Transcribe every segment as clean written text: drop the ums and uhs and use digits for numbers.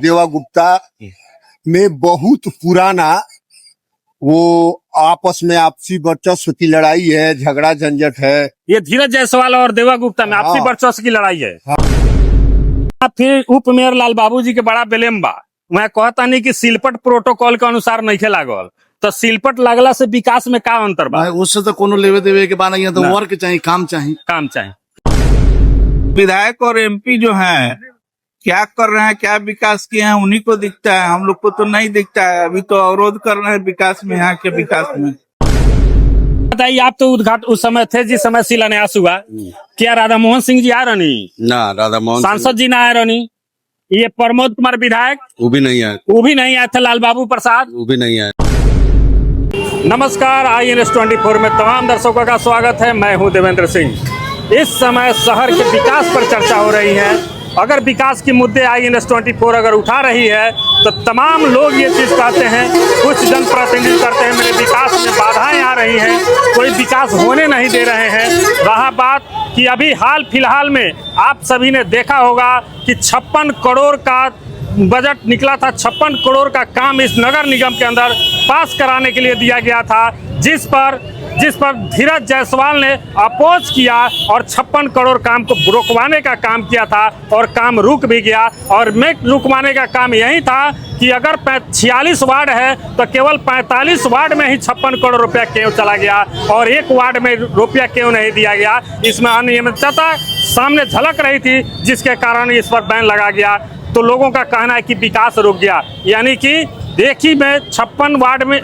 देवा गुप्ता में बहुत पुराना वो आपस में आपसी वर्चस्व की लड़ाई है, झगड़ा झंझट है। ये धीरज जायसवाल और देवा गुप्ता में आपसी वर्चस्व की लड़ाई है। फिर उप मेयर लाल बाबू जी के बड़ा बेलेम बा। मैं कहता नहीं कि सिलपट प्रोटोकॉल के अनुसार नहीं लागल, तो सिलपट लागला से विकास में का अंतर बा? उससे तो कोनो लेवे देवे के बात नहीं है, तो वर्क चाहिए, काम चाहिए। विधायक और एमपी जो हैं क्या कर रहे हैं, क्या विकास किए हैं, उन्हीं को दिखता है, हम लोग को तो नहीं दिखता है। अभी तो अवरोध कर रहे हैं विकास में, यहाँ के विकास में। बताइए, आप तो उद्घाटन उस समय थे जिस समय शिलान्यास हुआ, क्या राधा मोहन सिंह जी आ रही? ना, राधा मोहन सांसद जी ना आ रही। ये प्रमोद कुमार विधायक वो भी नहीं आए, थे। लाल बाबू प्रसाद वो भी नहीं आए। नमस्कार, INS24 में तमाम दर्शकों का स्वागत है। मैं हूं देवेंद्र सिंह। इस समय शहर के विकास पर चर्चा हो रही है। अगर विकास की मुद्दे INS24 अगर उठा रही है तो तमाम लोग ये चीज कहते हैं, कुछ जनप्रतिनिधि करते हैं मेरे विकास में बाधाएं आ रही हैं, कोई विकास होने नहीं दे रहे हैं। रहा बात कि अभी हाल फिलहाल में आप सभी ने देखा होगा कि 56 करोड़ का बजट निकला था। 56 करोड़ का काम इस नगर निगम के अंदर पास कराने के लिए दिया गया था, जिस पर धीरज जायसवाल ने अपोज किया और 56 करोड़ काम को रुकवाने का काम किया था और काम रुक भी गया। और में रुकवाने का काम यही था कि अगर 46 वार्ड है तो केवल 45 वार्ड में ही 56 करोड़ रुपया क्यों चला गया और एक वार्ड में रुपया क्यों नहीं दिया गया। इसमें अनियमितता सामने झलक रही थी, जिसके कारण इस पर बैन लगा गया। तो लोगों का कहना है कि विकास रुक गया, यानी कि देखी में 56 वार्ड में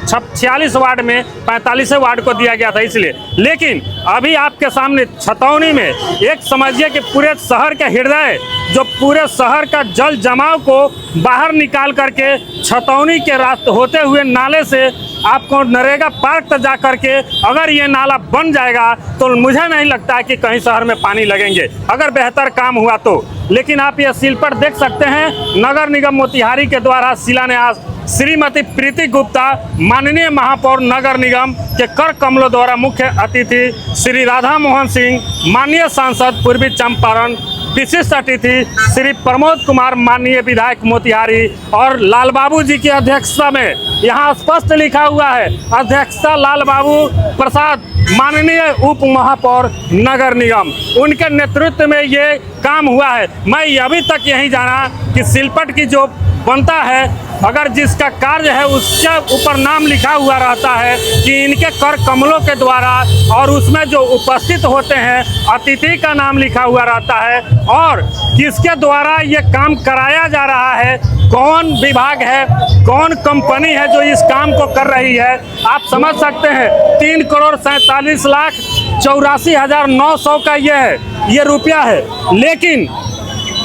46 वार्ड में 45 वार्ड को दिया गया था इसलिए। लेकिन अभी आपके सामने छतौनी में एक समझिए कि पूरे शहर के हृदय, जो पूरे शहर का जल जमाव को बाहर निकाल करके छतौनी के रास्ते होते हुए नाले से आपको नरेगा पार्क तक जा करके अगर ये नाला बन जाएगा तो मुझे नहीं लगता कि कहीं शहर में पानी लगेंगे, अगर बेहतर काम हुआ तो। लेकिन आप ये सिलपट देख सकते हैं, नगर निगम मोतिहारी के द्वारा शिलान्यास श्रीमती प्रीति गुप्ता, माननीय महापौर नगर निगम के कर कमलों द्वारा मुख्य अतिथि श्री राधा मोहन सिंह, माननीय सांसद पूर्वी चंपारण, विशिष्ट अतिथि श्री प्रमोद कुमार, माननीय विधायक मोतिहारी, और लाल बाबू जी की अध्यक्षता में, यहाँ स्पष्ट लिखा हुआ है अध्यक्षता लाल बाबू प्रसाद, माननीय उप महापौर नगर निगम, उनके नेतृत्व में ये काम हुआ है। मैं अभी तक यही जाना कि सिलपट की जो बनता है, अगर जिसका कार्य है उसके ऊपर नाम लिखा हुआ रहता है कि इनके कर कमलों के द्वारा, और उसमें जो उपस्थित होते हैं अतिथि का नाम लिखा हुआ रहता है, और किसके द्वारा ये काम कराया जा रहा है, कौन विभाग है, कौन कंपनी है जो इस काम को कर रही है। आप समझ सकते हैं 3,47,84,900 का ये रुपया है। लेकिन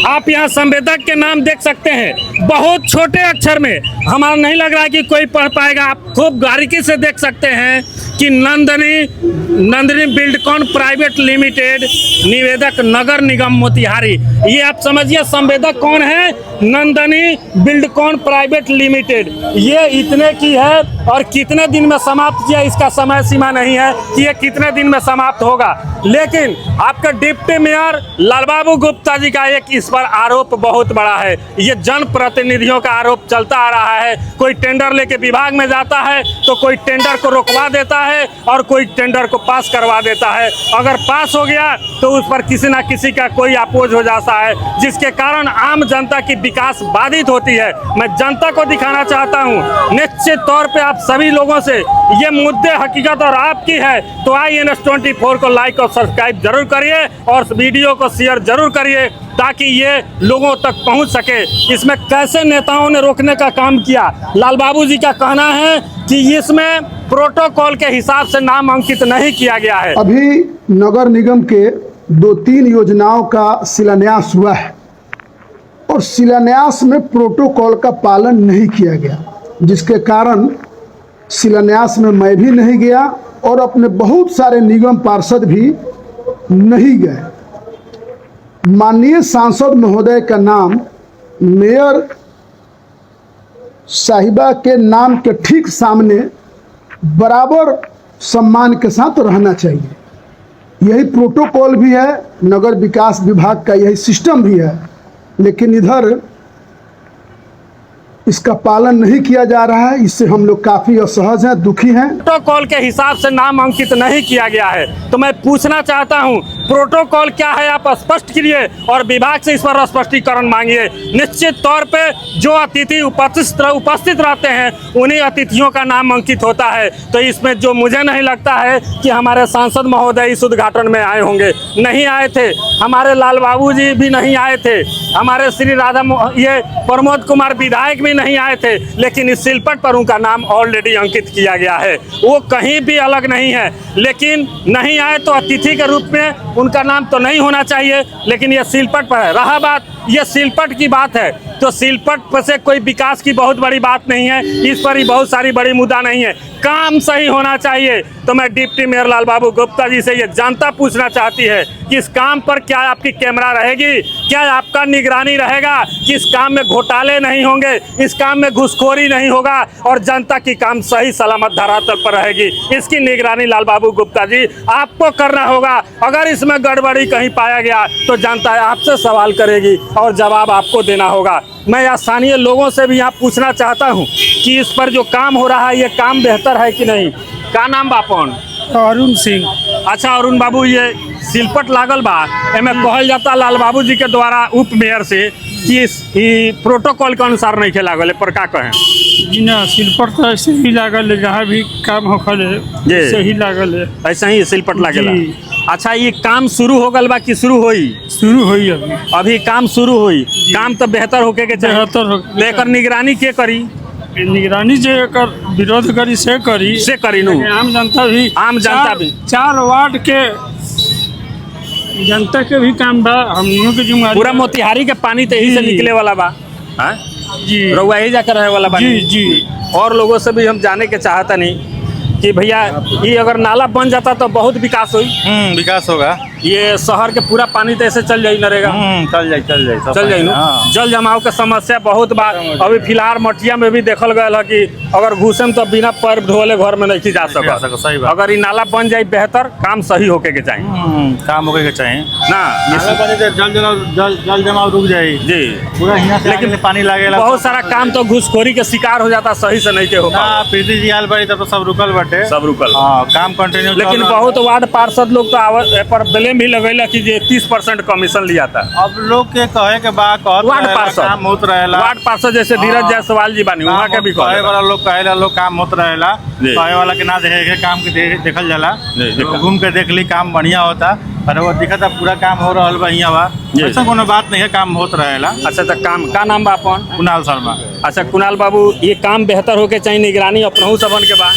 आप यहाँ संवेदक के नाम देख सकते हैं, बहुत छोटे अक्षर में, हमारा नहीं लग रहा है कि कोई पढ़ पाएगा। आप खूब बारीकी से देख सकते हैं कि नंदिनी बिल्डकॉन प्राइवेट लिमिटेड, निवेदक नगर निगम मोतिहारी। ये आप समझिए संवेदक कौन है, नंदिनी बिल्डकॉन प्राइवेट लिमिटेड। ये इतने की है और कितने दिन में समाप्त किया, इसका समय सीमा नहीं है कि ये कितने दिन में समाप्त होगा। लेकिन आपके डिप्टी मेयर लाल बाबू गुप्ता जी का एक इस पर आरोप बहुत बड़ा है। ये जनप्रतिनिधियों का आरोप चलता आ रहा है, कोई टेंडर लेके विभाग में जाता है तो कोई टेंडर को रोकवा देता है और कोई टेंडर को पास करवा देता है। अगर पास हो गया तो उस पर किसी ना किसी का कोई अपोज हो जाता है, जिसके कारण आम जनता की विकास बाधित होती है। मैं जनता को दिखाना चाहता हूँ, निश्चित तौर पे आप सभी लोगों से ये मुद्दे हकीकत और आपकी है तो INS24 को लाइक और सब्सक्राइब जरूर करिए और वीडियो को शेयर जरूर करिए ताकि ये लोगों तक पहुंच सके। इसमें कैसे नेताओं ने रोकने का काम किया, लाल बाबू जी का कहना है कि इसमें प्रोटोकॉल के हिसाब से नाम अंकित नहीं किया गया है। अभी नगर निगम के 2-3 योजनाओं का शिलान्यास हुआ है और शिलान्यास में प्रोटोकॉल का पालन नहीं किया गया, जिसके कारण शिलान्यास में मैं भी नहीं गया और अपने बहुत सारे निगम पार्षद भी नहीं गए। माननीय सांसद महोदय का नाम मेयर साहिबा के नाम के ठीक सामने बराबर सम्मान के साथ रहना चाहिए। यही प्रोटोकॉल भी है, नगर विकास विभाग का यही सिस्टम भी है। लेकिन इधर इसका पालन नहीं किया जा रहा है। इससे हम लोग काफ़ी असहज हैं, दुखी हैं। प्रोटोकॉल के हिसाब से नाम अंकित नहीं किया गया है, तो मैं पूछना चाहता हूं प्रोटोकॉल क्या है, आप स्पष्ट कीजिए और विभाग से इस पर स्पष्टीकरण मांगिए। निश्चित तौर पे जो अतिथि उपस्थित रहते हैं उन्हीं अतिथियों का नाम अंकित होता है, तो इसमें जो मुझे नहीं लगता है कि हमारे सांसद महोदय इस उद्घाटन में आए होंगे, नहीं आए थे। हमारे लाल बाबू जी भी नहीं आए थे, हमारे श्री ये प्रमोद कुमार विधायक भी नहीं आए थे, लेकिन इस सिलपट पर उनका नाम ऑलरेडी अंकित किया गया है। वो कहीं भी अलग नहीं है, लेकिन नहीं आए तो अतिथि के रूप में उनका नाम तो नहीं होना चाहिए, लेकिन ये सिलपट पर है। रहा बात ये सिलपट की बात है, तो सिलपट पर से कोई विकास की बहुत बड़ी बात नहीं है, इस पर ही बहुत सारी बड़ी मुद्दा नहीं है, काम सही होना चाहिए। तो मैं डिप्टी मेयर लाल बाबू गुप्ता जी से ये जनता पूछना चाहती है कि इस काम पर क्या आपकी कैमरा रहेगी, क्या आपका निगरानी रहेगा कि इस काम में घोटाले नहीं होंगे, इस काम में घुसखोरी नहीं होगा और जनता की काम सही सलामत धरातल पर रहेगी। इसकी निगरानी लाल बाबू गुप्ता जी आपको करना होगा। अगर इसमें गड़बड़ी कहीं पाया गया तो जनता आपसे सवाल करेगी और जवाब आपको देना होगा। मैं स्थानीय लोगों से भी यहाँ पूछना चाहता हूँ कि इस पर जो काम हो रहा है ये काम बेहतर है कि नहीं। का नाम बापन? अरुण सिंह। अच्छा अरुण बाबू, ये सिलपट लागल बा, एमे कहल जाता लाल बाबू जी के द्वारा उप मेयर से कि प्रोटोकॉल के अनुसार नहीं के लागल है, पर का कहें? जी ना, सिलपट तो ऐसे ही लागल है, जहाँ भी काम होखल है ऐसे ही लागल है। ऐसा ही सिलपट लागेला। जी। अच्छा ये काम शुरू हो गल बा कि शुरू होई? शुरू हुई अभी काम शुरू होई। काम तो बेहतर होके के चाहिए, बेहतर हो। लेकर निगरानी के करी? निगरानी जो एकर विरोध करी से करी नु। आम जनता भी चार वार्ड के जनता के भी काम बा, हमनियों के जिम्मेदारी। पूरा मोतिहारी के पानी तो यही से जी। निकले वाला बा। हाँ? जी रउआ यही जाकर रहे वाला पानी। जी जी। और लोगों से भी हम जाने के चाहता नहीं कि भैया ये अगर नाला बन जाता तो बहुत विकास हुई। विकास होगा। ये शहर के पूरा पानी तो ऐसे चल जाई नरेगा। चल जाए ना। जल जमाव के समस्या बहुत बार अभी फिलहाल मटिया में भी देखल गया है कि अगर घुसम तो बिना पैर धोले घर में नहीं जा सका। सही बात। अगर ये नाला बन जाए बेहतर, काम सही होके के चाहिए काम होके के चाहिए ना। जल जमाव रुक जाए जी पूरा यहाँ से लेकिन आगे से पानी लागेला। बहुत सारा काम तो घुसखोरी के शिकार हो जाता, सही से नहीं के हो पाता। प्रीति जी आयल बड़ी तब तो सब रुकल बटे, सब रुकल। काम कंटिन्यू। लेकिन बहुत वार्ड पार्षद लोग तो पर ब्लेम भी लगेला कि जे 30% कमीशन लिया था। अब लोग के कहे के बा वार्ड पार्षद काम होत रहेला। वार्ड पार्षद जैसे धीरज जायसवाल जी बानी, वहाँ के भी कहे कहे वाला लोग कहेला लोग काम होत रहेला, जी। कहे वाला के ना देखे काम के देखल जाला। जी। घूम के देख ली काम बढ़िया होता, पर वो दिखता पूरा काम हो रहा बा यहाँ बा। जी। ऐसा कोनो बात नहीं है, काम होत रहेला। अच्छा तो काम का नाम बा अपन? कुणाल शर्मा। अच्छा कुणाल बाबू, ये काम बेहतर होके चाहिए, निगरानी अपनहु सबन के बा।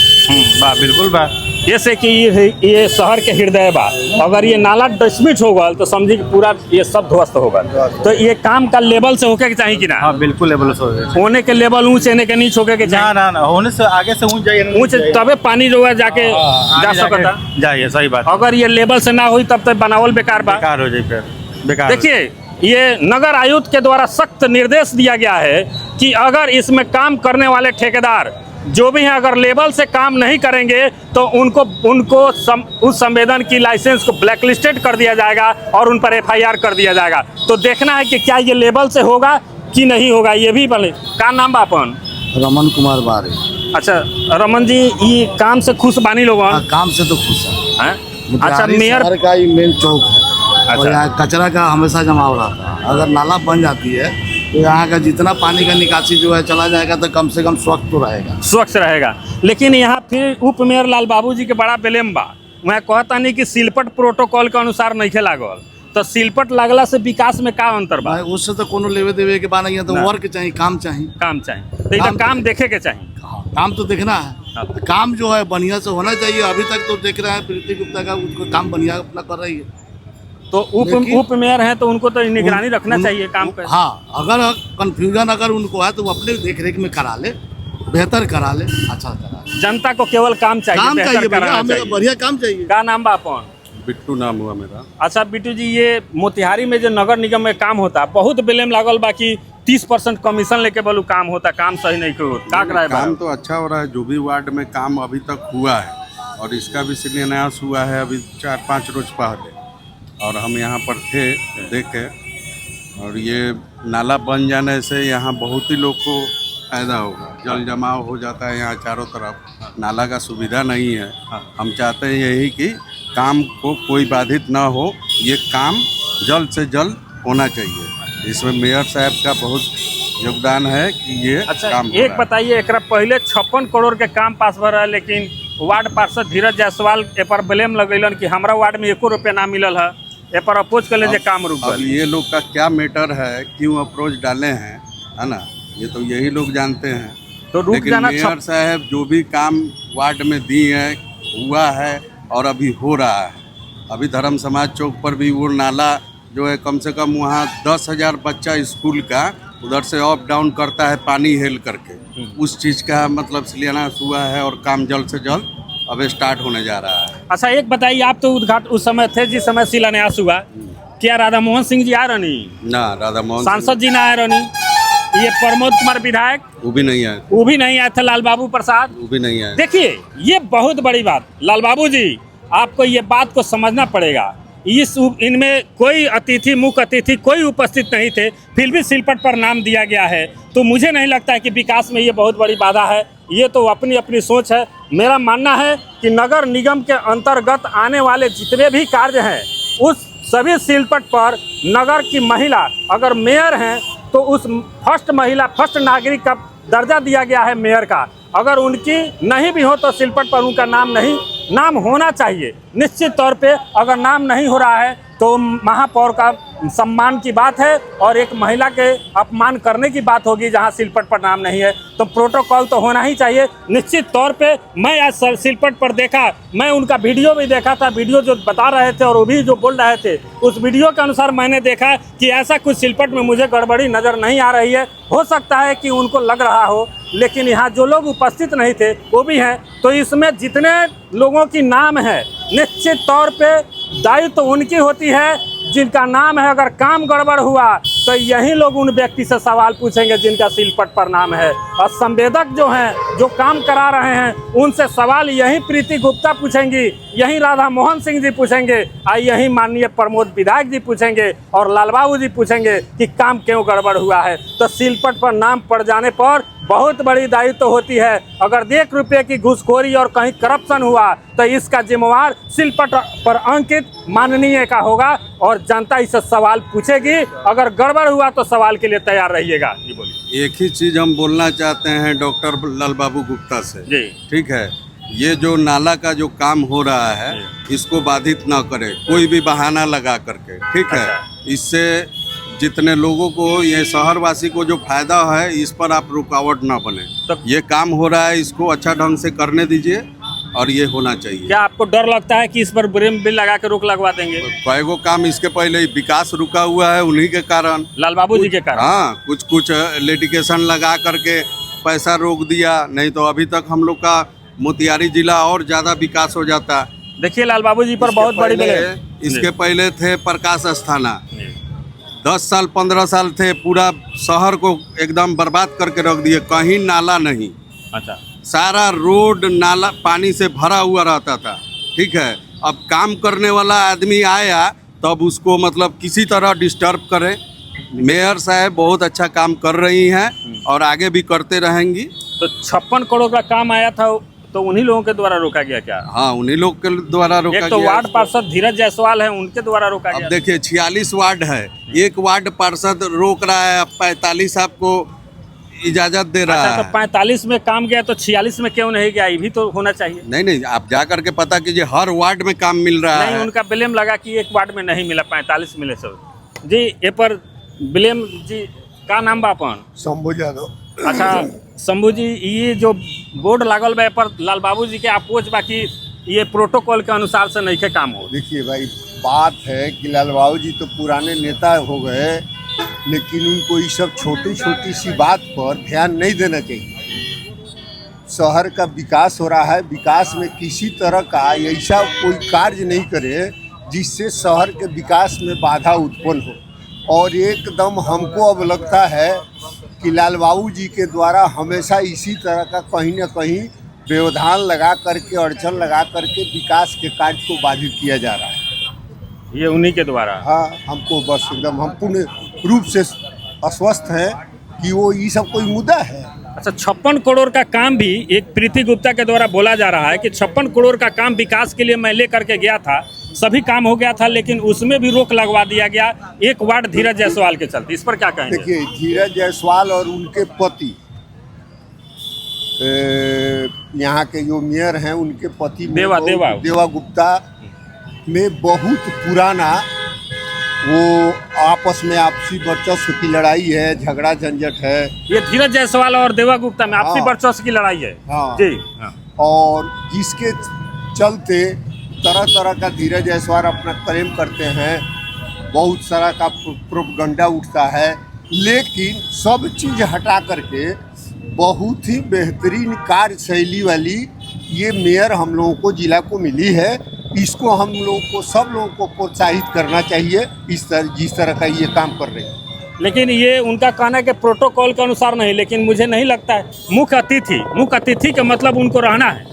बा बिल्कुल बा। जैसे कि ये शहर के हृदय बा, अगर ये नाला डस्टबिट हो गल तो समझी कि पूरा ये सब ध्वस्त होगा। तो ये काम का लेवल से होके के चाहिए कि ना? हाँ बिल्कुल लेवल से होने के लेवल ऊंच होने के नीच होके के चाहिए। ना होने से आगे से ऊंच जाइए, ऊंच तबे पानी जो है जाके जा सकता जाइए। सही बात। अगर ये लेवल से ना हुई तब तक बनावल बेकार बा। बेकार हो जाए, फिर बेकार। देखिए ये नगर आयुक्त के द्वारा सख्त निर्देश दिया गया है कि अगर इसमें काम करने वाले ठेकेदार जो भी हैं अगर लेवल से काम नहीं करेंगे तो उनको उस संवेदन की लाइसेंस को ब्लैकलिस्टेड कर दिया जाएगा और उन पर FIR कर दिया जाएगा। तो देखना है कि क्या ये लेवल से होगा कि नहीं होगा। ये भी भले। का नाम बा अपन? रमन कुमार बारे। अच्छा रमन जी, ये काम से खुश बानी लोगन? काम से तो खुश है। अच्छा मेयर शहर का ये मेन चौक है। अच्छा। और यहाँ कचरा का हमेशा जमाव रहता है। अगर नाला बन जाती है तो यहाँ का जितना पानी का निकासी जो है चला जाएगा तो कम से कम स्वच्छ तो रहेगा, स्वच्छ रहेगा। लेकिन यहाँ फिर उप मेयर लाल बाबू जी के बड़ा बेलेम बा। मैं कहता नहीं कि सिलपट प्रोटोकॉल के अनुसार नहीं लागल, तो सिलपट लागला से विकास में का अंतर बा? उससे तो कोनो लेवे देवे के बात नहीं है। तो वर्क चाहिए, काम चाहिए। काम चाहिए तो इधर काम देखे के चाहिए। काम तो देखना है, काम जो है बढ़िया से होना चाहिए। अभी तक तो देख रहे हैं प्रीति गुप्ता का उसको काम बढ़िया अपना कर रही है। तो उप मेयर है तो उनको तो निगरानी रखना चाहिए काम पे। हाँ, अगर कंफ्यूजन अगर उनको है तो वो अपने देख रेख में करा ले, बेहतर करा ले, अच्छा करा ले। जनता को केवल काम चाहिए, काम बेहतर चाहिए, कराना चाहिए। बढ़िया काम चाहिए। का नाम बा अपन? बिट्टू नाम हुआ मेरा। अच्छा बिट्टू जी, ये मोतिहारी में जो नगर निगम में काम होता बहुत बेलेम लागल बा कि 30% कमीशन लेके बोलू काम होता, काम सही नहीं होता। काम तो अच्छा हो रहा है, जो भी वार्ड में काम अभी तक हुआ है और इसका भी शिलान्यास हुआ है अभी 4-5 रोज पहले, और हम यहाँ पर थे देखे। और ये नाला बन जाने से यहाँ बहुत ही लोग को फायदा होगा। जल जमाव हो जाता है यहाँ चारों तरफ, नाला का सुविधा नहीं है। हम चाहते हैं यही कि काम को कोई बाधित ना हो, ये काम जल्द से जल्द होना चाहिए। इसमें मेयर साहब का बहुत योगदान है कि ये अच्छा काम हो एक रहा है। बताइए, एकरा पहले 56 करोड़ के काम पास भर रहा है, लेकिन वार्ड पार्षद धीरज जायसवाल ए पर ब्लेम लगेलन कि हमरा वार्ड में 1 रुपया ना मिलल है, ए पर अपोज कर ले काम रुक अब गल। ये लोग का क्या मैटर है, क्यों अप्रोच डाले हैं, है ना, ये तो यही लोग जानते हैं। तो रुक लेकिन जाना मेयर साहब जो भी काम वार्ड में दी है, हुआ है और अभी हो रहा है। अभी धर्म समाज चौक पर भी वो नाला जो है, कम से कम वहाँ 10,000 बच्चा स्कूल का उधर से अप डाउन करता है पानी हेल करके, उस चीज़ का मतलब शिलान्यास हुआ है और काम जल्द से जल्द अब स्टार्ट होने जा रहा है। अच्छा एक बताइए, आप तो उद्घाटन उस समय थे जिस समय शिलान्यास हुआ, क्या राधा मोहन सिंह जी आए रहनी? ना, राधा मोहन सांसद जी ना आए रहनी? ये प्रमोद कुमार विधायक वो भी नहीं है, वो भी नहीं आए थे, लाल बाबू प्रसाद वो भी नहीं है। देखिए ये बहुत बड़ी बात, लाल बाबू जी आपको ये बात को समझना पड़ेगा। इनमें कोई अतिथि, मुख्य अतिथि कोई उपस्थित नहीं थे, फिर भी सिलपट पर नाम दिया गया है। तो मुझे नहीं लगता है कि विकास में ये बहुत बड़ी बाधा है। ये तो अपनी अपनी सोच है। मेरा मानना है कि नगर निगम के अंतर्गत आने वाले जितने भी कार्य हैं, उस सभी सिलपट पर नगर की महिला अगर मेयर हैं तो उस फर्स्ट महिला, फर्स्ट नागरिक का दर्जा दिया गया है मेयर का। अगर उनकी नहीं भी हो तो सिलपट पर उनका नाम होना चाहिए। निश्चित तौर पे अगर नाम नहीं हो रहा है तो महापौर का सम्मान की बात है और एक महिला के अपमान करने की बात होगी जहां सिलपट पर नाम नहीं है। तो प्रोटोकॉल तो होना ही चाहिए। निश्चित तौर पे मैं आज सिलपट पर देखा, मैं उनका वीडियो भी देखा था, वीडियो जो बता रहे थे और वो भी जो बोल रहे थे, उस वीडियो के अनुसार मैंने देखा कि ऐसा कुछ सिलपट में मुझे गड़बड़ी नज़र नहीं आ रही है। हो सकता है कि उनको लग रहा हो, लेकिन यहाँ जो लोग उपस्थित नहीं थे वो भी हैं। तो इसमें जितने लोगों की नाम है, निश्चित तौर पे दायित्व तो उनकी होती है जिनका नाम है। अगर काम गड़बड़ हुआ तो यही लोग उन व्यक्ति से सवाल पूछेंगे जिनका सिलपट पर नाम है। और संवेदक जो हैं, जो काम करा रहे हैं, उनसे सवाल यही प्रीति गुप्ता पूछेंगी, यही राधा मोहन सिंह जी पूछेंगे और यही माननीय प्रमोद विधायक जी पूछेंगे और लाल बाबू जी पूछेंगे कि काम क्यों गड़बड़ हुआ है। तो सिलपट पर नाम पड़ जाने पर बहुत बड़ी दायित्व तो होती है। अगर 1 रुपये की घूसखोरी और कहीं करप्शन हुआ तो इसका जिम्मेवार सिलपट पर अंकित माननीय का होगा और जनता इससे सवाल पूछेगी। अगर गड़बड़ हुआ तो सवाल के लिए तैयार रहिएगा। जी बोलिए। एक ही चीज़ हम बोलना चाहते हैं डॉक्टर लाल बाबू गुप्ता से, जी ठीक है, ये जो नाला का जो काम हो रहा है इसको बाधित ना करे कोई भी बहाना लगा करके, ठीक है। इससे जितने लोगों को, ये शहरवासी को जो फायदा है, इस पर आप रुकावट ना बने। तो ये काम हो रहा है, इसको अच्छा ढंग से करने दीजिए और ये होना चाहिए। क्या आपको डर लगता है कि इस पर बिल लगा के रोक लगवा देंगे? कईगो काम इसके पहले ही विकास रुका हुआ है उन्हीं के कारण, लाल बाबू जी के कारण। हाँ, कुछ लिटिगेशन लगा करके पैसा रोक दिया, नहीं तो अभी तक हम लोग का मोतिहारी जिला और ज़्यादा विकास हो जाता। देखिए लाल बाबू जी पर बहुत बड़ी इसके पहले थे प्रकाश अस्थाना, 10 साल 15 साल थे, पूरा शहर को एकदम बर्बाद करके रख दिए, कहीं नाला नहीं। अच्छा, सारा रोड नाला पानी से भरा हुआ रहता था, ठीक है। अब काम करने वाला आदमी आया तब उसको मतलब किसी तरह डिस्टर्ब करे। मेयर साहब बहुत अच्छा काम कर रही हैं और आगे भी करते रहेंगी। तो 56 करोड़ का काम आया था तो उन्हीं लोगों के द्वारा रोका गया क्या? हाँ, उन्हीं लोग के द्वारा रोका गया। एक तो वार्ड पार्षद धीरज जायसवाल है, उनके द्वारा रोका गया। अब देखिए 46 वार्ड है, एक वार्ड पार्षद रोक रहा है, अब 45 आपको इजाजत दे रहा अच्छा, है। तो 45 में काम गया तो 46 में क्यों नहीं गया? ये भी तो होना चाहिए। नहीं, आप जा करके पता कीजिए, हर वार्ड में काम मिल रहा नहीं, है। उनका ब्लेम लगा कि एक वार्ड में नहीं मिला, 45 मिले सब। जी ये पर ब्लेम जी का नाम बा अपन? शंभू यादव। अच्छा शंभू जी, ये जो बोर्ड लागल बा पर लाल बाबू जी के अपोज बाकी ये प्रोटोकॉल के अनुसार से नहीं के काम हो। देखिए भाई, बात है कि लाल बाबू जी तो पुराने नेता हो गए, लेकिन उनको ये सब छोटी छोटी सी बात पर ध्यान नहीं देना चाहिए। शहर का विकास हो रहा है, विकास में किसी तरह का ऐसा कोई कार्य नहीं करे जिससे शहर के विकास में बाधा उत्पन्न हो। और एकदम हमको अब लगता है कि लाल बाबू जी के द्वारा हमेशा इसी तरह का कहीं ना कहीं व्यवधान लगा करके, अड़चन लगा करके विकास के कार्य को बाधित किया जा रहा है। ये उन्हीं के द्वारा। हाँ, हमको बस एकदम हम पूर्ण रूप से अस्वस्थ हैं कि वो ये सब कोई मुद्दा है। अच्छा, 56 करोड़ का काम भी एक प्रीति गुप्ता के द्वारा बोला जा रहा है कि 56 करोड़ का काम विकास के लिए मैं लेकर के गया था, सभी काम हो गया था, लेकिन उसमें भी रोक लगवा दिया गया एक वार्ड धीरज जायसवाल के चलते। इस पर क्या कहेंगे? देखिए, धीरज जायसवाल और उनके पति, यहाँ के जो मेयर हैं उनके पति देवा गुप्ता में बहुत पुराना वो आपस में आपसी वर्चस्व की लड़ाई है, झगड़ा झंझट है। ये धीरज जायसवाल और देवा गुप्ता में आपसी वर्चस्व की लड़ाई है। हाँ। जी हाँ। और जिसके चलते तरह तरह का धीरज जायसवाल अपना क्लेम करते हैं, बहुत सारा का प्रोपगंडा उठता है, लेकिन सब चीज़ हटा करके बहुत ही बेहतरीन कार्यशैली वाली ये मेयर हम लोगों को जिला को मिली है। इसको हम लोगों को, सब लोगों को प्रोत्साहित करना चाहिए जिस तरह का ये काम कर रहे हैं। लेकिन ये उनका कहना है कि प्रोटोकॉल के अनुसार नहीं, लेकिन मुझे नहीं लगता है। मुख्य अतिथि का मतलब उनको रहना है।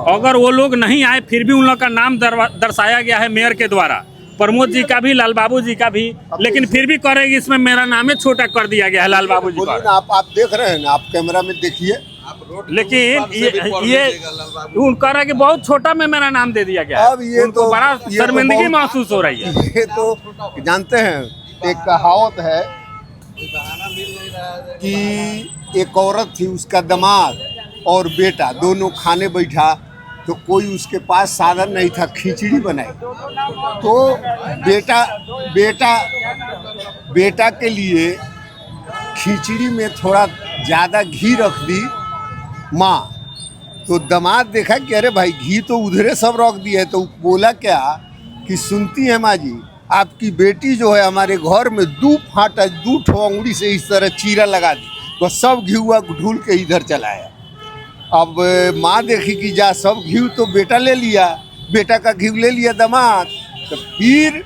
अगर वो लोग नहीं आए फिर भी उन लोग का नाम दर्शाया गया है मेयर के द्वारा, प्रमोद जी का भी, लाल बाबू जी का भी, लेकिन फिर भी करेगी इसमें मेरा नाम छोटा कर दिया गया है लाल बाबू जी का। आप देख रहे हैं ना, आप कैमरा में देखिए। लेकिन ये उनका रहा कि बहुत छोटा में मेरा नाम दे दिया गया। अब ये तो बड़ा शर्मिंदगी महसूस हो रही है। ये तो जानते हैं, एक कहावत है कि एक औरत थी, उसका दामाद और बेटा दोनों खाने बैठा, तो कोई उसके पास साधन नहीं था, खिचड़ी बनाई। तो बेटा के लिए खिचड़ी में थोड़ा ज़्यादा घी रख दी माँ। तो दामाद देखा कि अरे भाई घी तो उधरे सब रख दिया है। तो बोला क्या कि सुनती है माँ जी, आपकी बेटी जो है हमारे घर में 2 ठो अंगुली से इस तरह चीरा लगा दी, बस सब घी हुआ ढूल के इधर चलाया। अब माँ देखी कि जा सब घी तो बेटा ले लिया, बेटा का घी ले लिया दामाद। तो फिर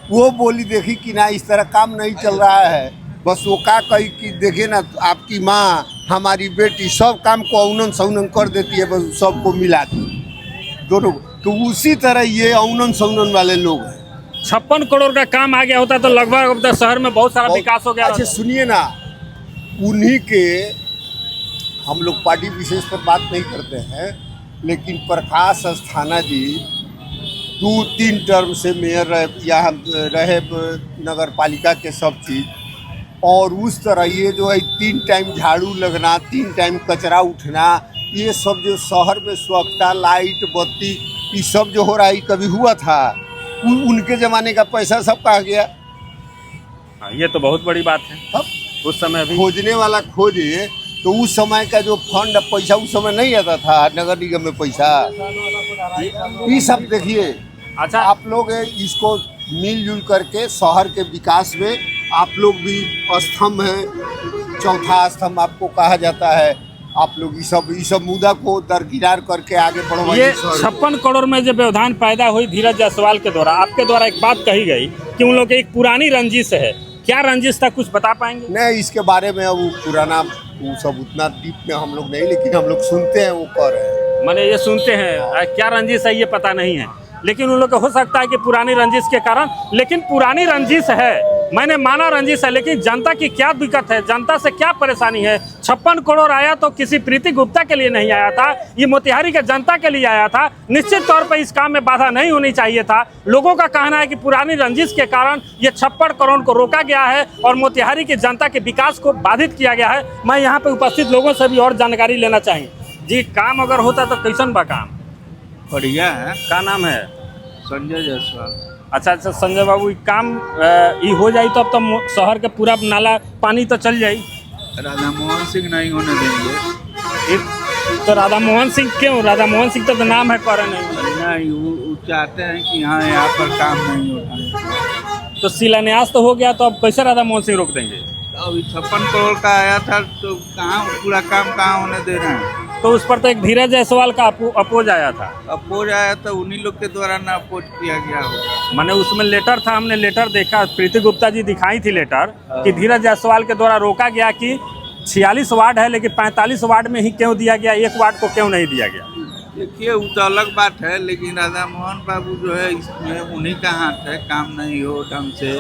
वो बोली देखी कि ना इस तरह काम नहीं चल रहा है, बस वो का कही कि देखे ना आपकी माँ, हमारी बेटी सब काम को औनन सौनन कर देती है, बस सबको मिला दी दोनों। तो उसी तरह ये औनन सौनन वाले लोग हैं। 56 करोड़ का काम आ गया होता तो लगभग शहर में बहुत सारा विकास हो गया। अच्छा सुनिए ना, उन्हीं के हम लोग पार्टी विशेष पर बात नहीं करते हैं, लेकिन प्रकाश अस्थाना जी 2-3 टर्म से मेयर रहे नगर पालिका के सब चीज़, और उस तरह ये जो है 3 टाइम झाड़ू लगना, 3 टाइम कचरा उठना, ये सब जो शहर में स्वच्छता, लाइट, बत्ती, ये सब जो हो रहा है कभी हुआ था? उनके ज़माने का पैसा सब कहाँ गया? ये तो बहुत बड़ी बात है। अब उस समय भी खोजने वाला खोजे, तो उस समय का जो फंड पैसा उस समय नहीं आता था नगर निगम में पैसा, ये सब देखिए। अच्छा, आप लोग इसको मिलजुल करके शहर के विकास में आप लोग भी स्तंभ हैं, चौथा स्तंभ आपको कहा जाता है। आप लोग ये सब मुद्दा को दरकिनार करके आगे बढ़वाइए। ये 56 करोड़ में जो व्यवधान पैदा हुई धीरज जायसवाल के द्वारा, आपके द्वारा एक बात कही गई कि उन लोग की एक पुरानी रंजिश है। क्या रंजिश था, कुछ बता पाएंगे? नहीं, इसके बारे में अब पुराना वो सब उतना डीप में हम लोग नहीं, लेकिन हम लोग सुनते हैं वो कर रहे हैं। मैंने ये सुनते हैं, क्या रंजिश है ये पता नहीं है, लेकिन उन लोग को हो सकता है कि पुरानी रंजिश के कारण। लेकिन पुरानी रंजिश है, मैंने माना रंजिश है, लेकिन जनता की क्या दिक्कत है, जनता से क्या परेशानी है? 56 करोड़ आया तो किसी प्रीति गुप्ता के लिए नहीं आया था, ये मोतिहारी के जनता के लिए आया था। निश्चित तौर पर इस काम में बाधा नहीं होनी चाहिए था। लोगों का कहना है कि पुरानी रंजिश के कारण ये 56 करोड़ को रोका गया है और मोतिहारी की जनता के विकास को बाधित किया गया है। मैं यहाँ पे उपस्थित लोगों से भी और जानकारी लेना चाहेंगे। जी, काम अगर होता तो कैसन बा काम? बढ़िया है। क्या नाम है? संजय जायसवाल। अच्छा, संजय बाबू, काम ये हो जाए तो अब तो शहर के पूरा नाला पानी तो चल जाए। राधा मोहन सिंह नहीं होने देंगे। तो राधा मोहन सिंह क्यों? राधा मोहन सिंह तो नाम है, कर नहीं। वो चाहते हैं कि यहाँ पर काम नहीं होता। तो शिलान्यास तो हो गया, तो अब कैसे राधा मोहन सिंह रोक देंगे? अब 56 करोड़ का आया था तो कहाँ पूरा काम कहाँ होने दे रहे हैं? तो उस पर तो एक धीरज जायसवाल का अपोज आया था। अपोज आया तो उन्हीं लोग के द्वारा ना अपोज किया गया हो। मैंने उसमें लेटर था, हमने लेटर देखा, प्रीति गुप्ता जी दिखाई थी लेटर कि धीरज जायसवाल के द्वारा रोका गया कि 46 वार्ड है, लेकिन 45 वार्ड में ही क्यों दिया गया, 1 वार्ड को क्यों नहीं दिया गया? देखिए, वो तो अलग बात है, लेकिन राधा मोहन बाबू जो है इसमें उन्हीं का हाथ है, काम नहीं हो ढंग से,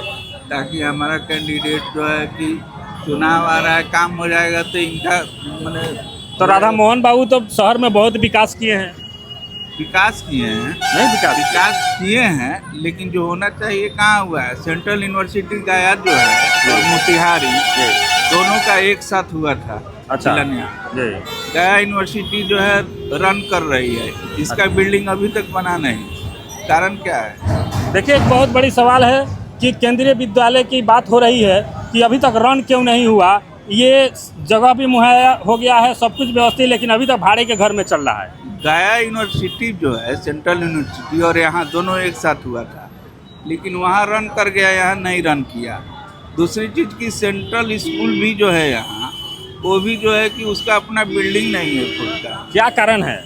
ताकि हमारा कैंडिडेट जो है कि चुनाव आ रहा है, काम हो जाएगा तो इनका मैंने तो राधा मोहन बाबू तो शहर में बहुत विकास किए हैं। विकास किए हैं, नहीं विकास किए हैं, लेकिन जो होना चाहिए कहाँ हुआ है। सेंट्रल यूनिवर्सिटी गया जो है और मोतिहारी दोनों का एक साथ हुआ था। अच्छा शिलान्यास। जी। गया यूनिवर्सिटी जो है रन कर रही है, इसका बिल्डिंग अभी तक बना नहीं, कारण क्या है? देखिए, एक बहुत बड़ी सवाल है कि केंद्रीय विद्यालय की बात हो रही है कि अभी तक रन क्यों नहीं हुआ। ये जगह भी मुहैया हो गया है, सब कुछ व्यवस्थित, लेकिन अभी तक भाड़े के घर में चल रहा है। गया यूनिवर्सिटी जो है सेंट्रल यूनिवर्सिटी और यहाँ दोनों एक साथ हुआ था, लेकिन वहाँ रन कर गया, यहाँ नहीं रन किया। दूसरी चीज़ की सेंट्रल स्कूल भी जो है यहाँ, वो भी जो है कि उसका अपना बिल्डिंग नहीं है खुद का। क्या कारण है?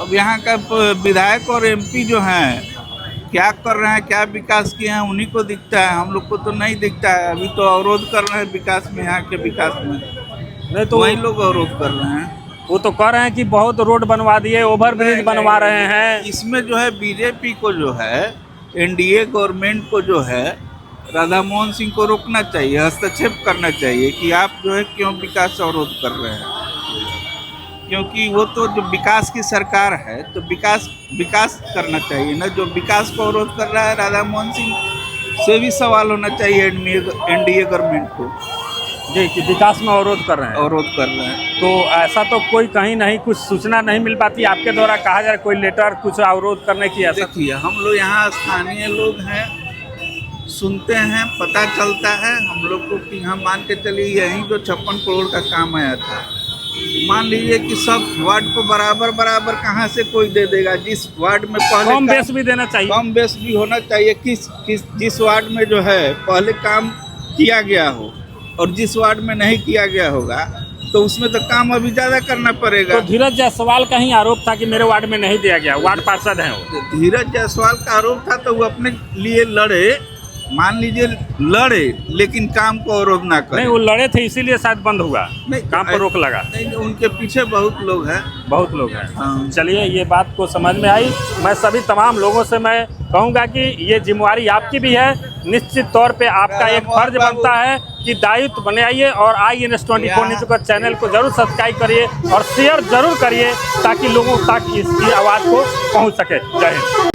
अब यहाँ का विधायक और एमपी जो हैं क्या कर रहे हैं, क्या विकास किए हैं, उन्हीं को दिखता है, हम लोग को तो नहीं दिखता है। अभी तो अवरोध कर रहे हैं विकास में, यहाँ के विकास में नहीं तो वही लोग अवरोध कर रहे हैं। वो तो कह रहे हैं कि बहुत रोड बनवा दिए, ओवर ब्रिज बनवा रहे हैं। इसमें जो है बीजेपी को जो है, एनडीए गवर्नमेंट को जो है, राधा मोहन सिंह को रोकना चाहिए, हस्तक्षेप करना चाहिए कि आप जो है क्यों विकास अवरोध कर रहे हैं। क्योंकि वो तो जो विकास की सरकार है तो विकास करना चाहिए ना। जो विकास को अवरोध कर रहा है राधा मोहन सिंह से भी सवाल होना चाहिए एनडीए गवर्नमेंट को जी, कि विकास में अवरोध कर रहे हैं। अवरोध कर रहे हैं। तो ऐसा तो कोई कहीं नहीं कुछ सूचना नहीं मिल पाती आपके द्वारा कहा जाए कोई लेटर कुछ अवरोध करने की? ऐसा देखिए, हम लोग यहाँ स्थानीय लोग हैं, सुनते हैं, पता चलता है हम लोग को कि हम मान के चलिए यहीं जो 56 करोड़ का काम आया था, मान लीजिए कि सब वार्ड को बराबर कहाँ से कोई दे देगा। जिस वार्ड में पहले कम बेस भी देना चाहिए, कम बेस भी होना चाहिए। जिस वार्ड में जो है पहले काम किया गया हो और जिस वार्ड में नहीं किया गया होगा तो उसमें तो काम अभी ज़्यादा करना पड़ेगा। तो धीरज जायसवाल का ही आरोप था कि मेरे वार्ड में नहीं दिया गया, वार्ड पार्षद हैं वो। धीरज जायसवाल का आरोप था तो वो अपने लिए लड़े, मान लीजिए लड़े, लेकिन काम को अवरोध ना करे। नहीं, वो लड़े थे इसीलिए शायद बंद हुआ, नहीं, काम पर रोक लगा। नहीं, उनके पीछे बहुत लोग हैं। बहुत लोग हैं। हाँ। चलिए, ये बात को समझ में आई। मैं सभी तमाम लोगों से मैं कहूँगा कि ये जिम्मेवारी आपकी भी है। निश्चित तौर पे आपका एक फर्ज बनता है कि दायित्व बनाइए और INS24 न्यूज़ का चैनल को जरूर सब्सक्राइब करिए और शेयर जरूर करिए ताकि लोगों तक इसकी आवाज़ को पहुँच सके। जय हिंद।